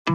Hey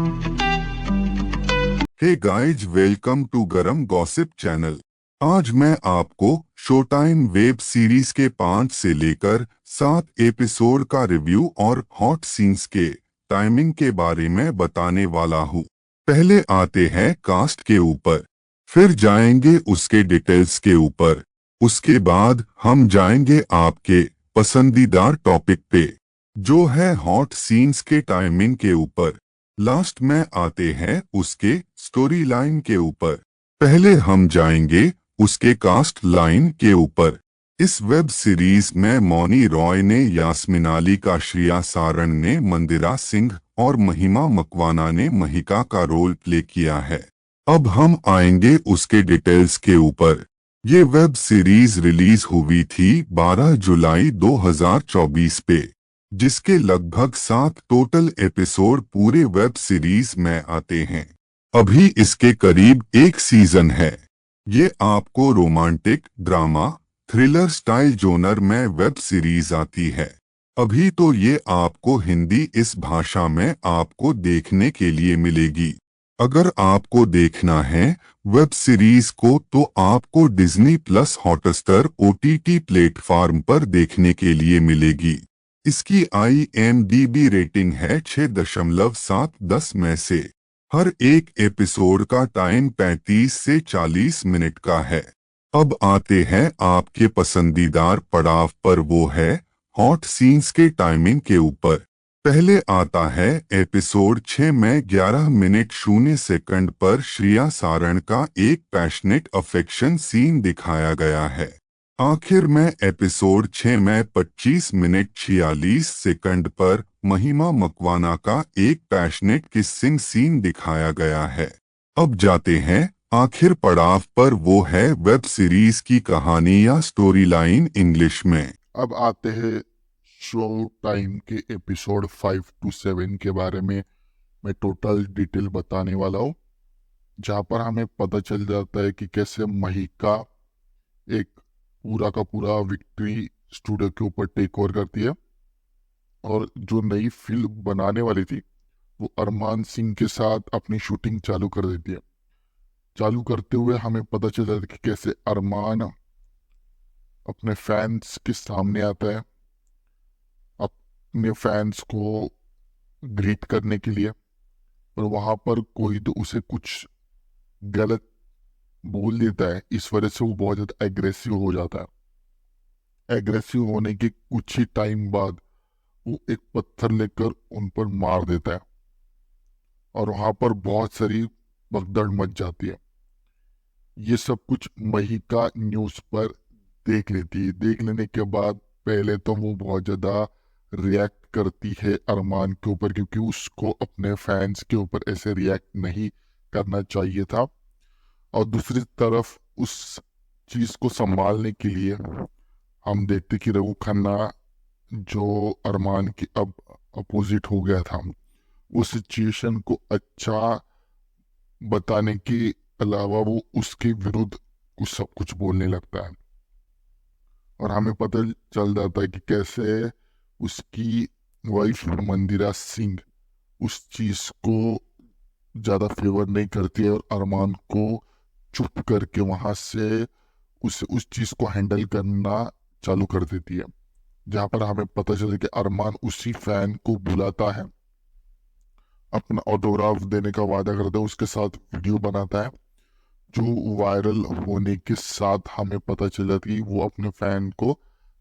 guys, welcome to गरम gossip channel. आज मैं आपको शो टाइम वेब सीरीज के 5 से लेकर 7 एपिसोड का रिव्यू और हॉट सीन्स के टाइमिंग के बारे में बताने वाला हूँ। पहले आते हैं कास्ट के ऊपर, फिर जाएंगे उसके डिटेल्स के ऊपर, उसके बाद हम जाएंगे आपके पसंदीदा टॉपिक पे, जो है हॉट सीन्स के टाइमिंग के ऊपर। लास्ट में आते हैं उसके स्टोरी लाइन के ऊपर। पहले हम जाएंगे उसके कास्ट लाइन के ऊपर। इस वेब सीरीज में मौनी रॉय ने यास्मिन अली का, श्रिया सारण ने मंदिरा सिंह और महिमा मकवाना ने महिका का रोल प्ले किया है। अब हम आएंगे उसके डिटेल्स के ऊपर। ये वेब सीरीज रिलीज हुई थी 12 जुलाई 2024 पे, जिसके लगभग 7 टोटल एपिसोड पूरे वेब सीरीज में आते हैं। अभी इसके करीब 1 सीजन है। ये आपको romantic, drama, thriller style genre में वेब सीरीज आती है। अभी तो ये आपको हिंदी इस भाषा में आपको देखने के लिए मिलेगी। अगर आपको देखना है वेब सीरीज को तो आपको Disney plus Hotstar OTT platform पर देखने के लिए मिलेगी। इसकी IMDb रेटिंग है 6.7/10 में से। हर एक एपिसोड का टाइम 35 से 40 मिनट का है। अब आते हैं आपके पसंदीदार पड़ाव पर, वो है हॉट सीन्स के टाइमिंग के ऊपर। पहले आता है एपिसोड 6 में 11 मिनट 0 सेकंड पर श्रिया सारण का एक पैशनेट अफेक्शन सीन दिखाया गया है। आखिर में एपिसोड 6 में 25 मिनट 46 सेकंड पर महिमा मकवाना का एक पैशनेट किसिंग सीन दिखाया गया है। अब जाते हैं आखिर पड़ाव पर, वो है वेब सीरीज की कहानी या स्टोरी लाइन इंग्लिश में। अब आते हैं शो टाइम के एपिसोड 5 to 7 के बारे में मैं टोटल डिटेल बताने वाला हूँ, जहाँ पर हमें पता चल जाता है कि कैसे महिका एक पूरा का पूरा विक्ट्री स्टूडियो के ऊपर टेक ओवर करती है और जो नई फिल्म बनाने वाली थी वो अरमान सिंह के साथ अपनी शूटिंग चालू कर देती है। चालू करते हुए हमें पता चल जाता है कि कैसे अरमान अपने फैंस के सामने आता है अपने फैंस को ग्रीट करने के लिए, और वहां पर कोई तो उसे कुछ गलत बोल देता है। इस वजह से वो बहुत ज्यादा एग्रेसिव हो जाता है। एग्रेसिव होने के कुछ ही टाइम बाद वो एक पत्थर लेकर उन पर मार देता है और वहां पर बहुत सारी भगदड़ मच जाती है। ये सब कुछ महिका न्यूज पर देख लेती है। देख लेने के बाद पहले तो वो बहुत ज्यादा रिएक्ट करती है अरमान के ऊपर, क्योंकि उसको अपने फैंस के ऊपर ऐसे रिएक्ट नहीं करना चाहिए था। और दूसरी तरफ उस चीज को संभालने के लिए हम देखते कि रघु खन्ना, जो अरमान की अब अपोजिट हो गया था, उस सिचुएशन को अच्छा बताने के अलावा वो उसके विरुद्ध कुछ सब कुछ बोलने लगता है। और हमें पता चल जाता है कि कैसे उसकी वाइफ मंदिरा सिंह उस चीज को ज्यादा फेवर नहीं करती है और अरमान को चुप करके वहां से उस चीज को हैंडल करना चालू कर देती है। जहां पर हमें पता चले कि अरमान उसी फैन को बुलाता है, अपना ऑटोग्राफ देने का वादा करता है, उसके साथ वीडियो बनाता है, जो वायरल होने के साथ हमें पता चल जाता है कि वो अपने फैन को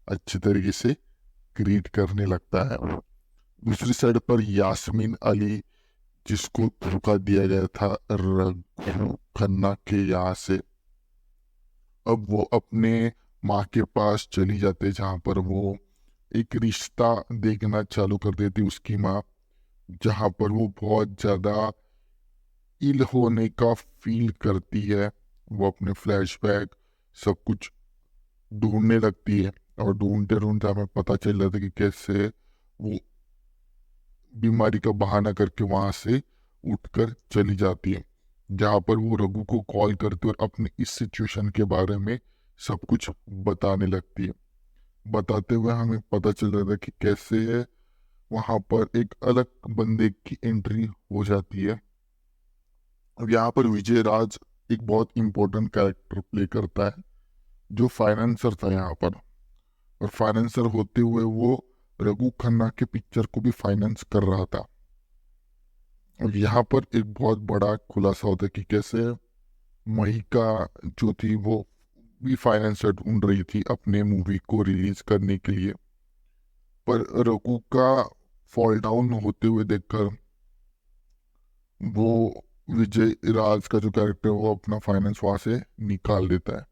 अच्छे तरीके से ग्रीट करने लगता है। दूसरी साइड पर यास्मीन अली, जिसको धोखा दिया गया था रघु खन्ना के यहाँ से, अब वो अपने माँ के पास चली जाते, जहाँ पर वो एक रिश्ता देखना चालू कर देती उसकी माँ, जहाँ पर वो बहुत ज्यादा इल होने का फील करती है। वो अपने फ्लैशबैक सब कुछ ढूंढने लगती है और ढूंढते ढूंढते हमें पता चल जाता है कि कैसे वो बीमारी का बहाना करके वहां से उठकर चली जाती है, जहाँ पर वो रघु को कॉल करती है और अपनी इस सिचुएशन के बारे में सब कुछ बताने लगती है। बताते हुए हमें पता चल रहा था कि कैसे वहां पर एक अलग बंदे की एंट्री हो जाती है। अब यहाँ पर विजय राज एक बहुत इंपॉर्टेंट कैरेक्टर प्ले करता है, जो फाइनेंसर था यहाँ पर। और फाइनेंसर होते हुए वो रघु खन्ना के पिक्चर को भी फाइनेंस कर रहा था। और यहाँ पर एक बहुत बड़ा खुलासा होता है कि कैसे महिका जो थी वो भी फाइनेंसर ढूंढ रही थी अपने मूवी को रिलीज करने के लिए। पर रघु का फॉल डाउन होते हुए देखकर वो विजय राज का जो कैरेक्टर है वो अपना फाइनेंस वहां से निकाल देता है।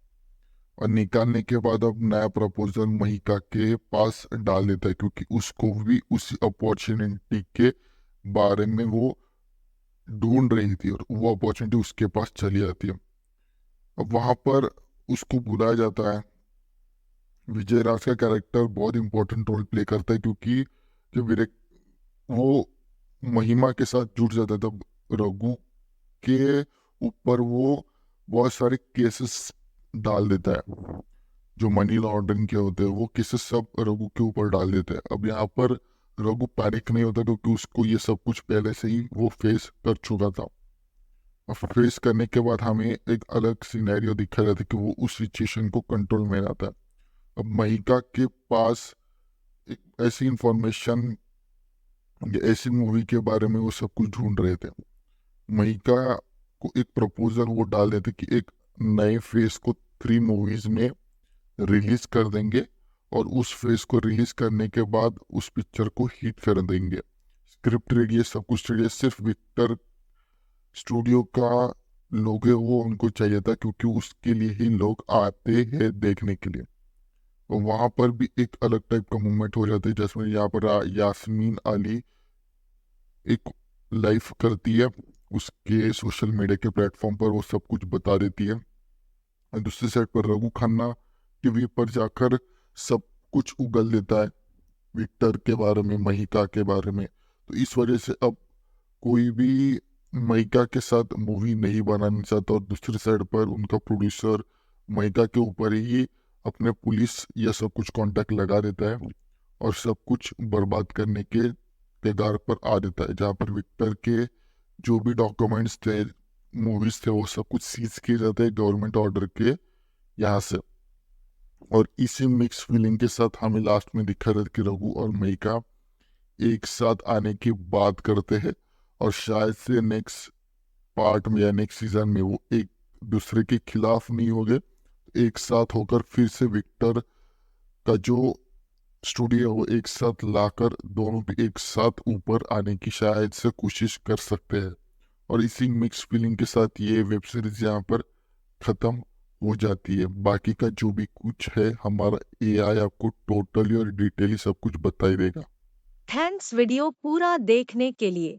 और निकालने के बाद अब नया प्रपोजल महिका के पास डाल देता है, क्योंकि उसको भी उसी अपॉर्चुनिटी के बारे में वो ढूंढ रही थी और वो अपॉर्चुनिटी उसके पास चली जाती है। अब वहां पर उसको बुलाया जाता है। विजय राज का कैरेक्टर बहुत इंपॉर्टेंट रोल प्ले करता है, क्योंकि जब वो महिमा के साथ जुड़ जाता है तब रघु के ऊपर वो बहुत सारे केसेस डाल देता है। जो मनी लॉन्ड्रिंग के होते हैं वो केसेस सब रघु के ऊपर डाल देते हैं। अब यहाँ पर रघु पैनिक नहीं होता, क्योंकि उसको ये सब कुछ पहले से ही वो फेस कर चुका था। और फेस करने के बाद हमें एक अलग सिनेरियो दिखा जाता है कि वो उस सिचुएशन को कंट्रोल में लाता है। अब महिका के पास एक ऐसी इंफॉर्मेशन, ऐसी मूवी के बारे में वो सब कुछ ढूंढ रहे थे। महिका को एक प्रपोजल वो डाल देते कि एक नए फेस को 3 मूवीज में रिलीज कर देंगे, और उस फेस को रिलीज करने के बाद उस पिक्चर को हिट कर देंगे। स्क्रिप्ट रेडी है, सब कुछ रेडी है, सिर्फ विक्टर स्टूडियो का लोगो वो उनको चाहिए था, क्योंकि उसके लिए ही लोग आते हैं देखने के लिए। और वहां पर भी एक अलग टाइप का मूवमेंट हो जाता है, जिसमें यहाँ पर यास्मीन अली एक लाइव करती है, उसके सोशल मीडिया के प्लेटफॉर्म पर वो सब कुछ बता देती है। और दूसरी साइड पर रघु खन्ना टीवी पर जाकर सब कुछ उगल देता है विक्टर के बारे में, महिका के बारे में। तो इस वजह से अब कोई भी महिका के साथ मूवी नहीं बनाना चाहता, और दूसरी साइड पर उनका प्रोड्यूसर महिका के ऊपर ही अपने पुलिस या सब कुछ कांटेक्ट लगा देता है और सब कुछ बर्बाद करने के कगार पर आ देता है। जहाँ पर विक्टर के जो भी डॉक्यूमेंट्स थे, मूवीज थे, वो सब कुछ सीज किए जाते हैं गवर्नमेंट ऑर्डर के यहाँ से। और इसी मिक्स फीलिंग के साथ हमें लास्ट में दिखा रहा है कि रघु और महिका एक साथ आने की बात करते हैं, और शायद से नेक्स्ट पार्ट में या नेक्स्ट सीजन में वो एक दूसरे के खिलाफ नहीं होंगे, एक साथ होकर फिर से विक्टर का जो स्टूडियो वो एक साथ लाकर दोनों भी एक साथ ऊपर आने की शायद से कोशिश कर सकते हैं। और इसी मिक्स फीलिंग के साथ ये वेब सीरीज यहाँ पर खत्म हो जाती है। बाकी का जो भी कुछ है हमारा एआई आपको टोटली और डिटेली सब कुछ बता ही देगा। थैंक्स वीडियो पूरा देखने के लिए।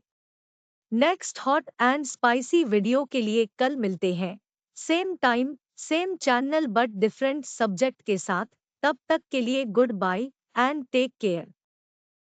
Next hot and spicy video के लिए कल मिलते हैं, same time same channel but different subject के साथ। तब तक के लिए good bye and take care.